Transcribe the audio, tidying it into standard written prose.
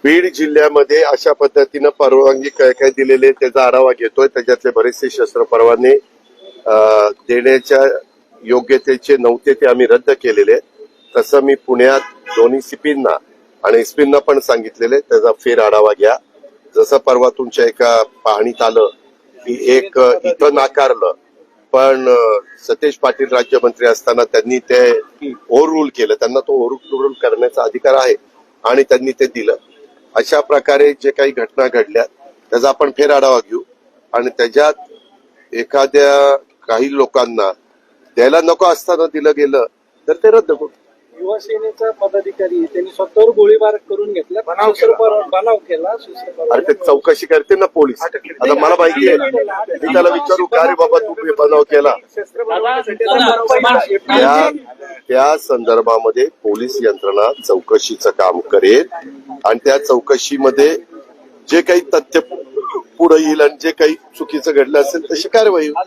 बीड जिल्ह्यामध्ये अशा पद्धतीनं परवानगी काय काय दिलेले त्याचा आढावा घेतोय. त्याच्यातले बरेचसे शस्त्र परवाने देण्याच्या योग्यतेचे नव्हते ते आम्ही रद्द केलेले. तसं मी पुण्यात दोन्ही सीपींना आणि एसपींना पण सांगितलेले त्याचा फेर आढावा घ्या. जसं परवा तुमच्या एका पाहणीत आलं की एक इथं नाकारलं, पण सतेज पाटील राज्यमंत्री असताना त्यांनी ते ओव्हर रूल केलं. त्यांना तो ओव्हर रूल करण्याचा अधिकार आहे आणि त्यांनी ते दिलं. अशा प्रकारे जे काही घटना घडल्या त्याचा आपण फेर आढावा घेऊ आणि त्याच्यात एखाद्या काही लोकांना द्यायला नको असताना दिलं गेलं तर ते रद्द करू. युवासेनेचा पदाधिकारी त्यांनी स्वतःवर गोळीबार करून घेतला, बनाव केला. अरे ते चौकशी करते ना पोलीस. आता मला माहिती आहे, मी त्याला विचारू का रे बाबा तू बनाव केला. त्या संदर्भामध्ये पोलीस यंत्रणा चौकशीचं काम करेल आणि त्या चौकशीमध्ये जे काही तथ्य पुढे येईल आणि जे काही चुकीचं घडलं असेल तशी कारवाई होईल.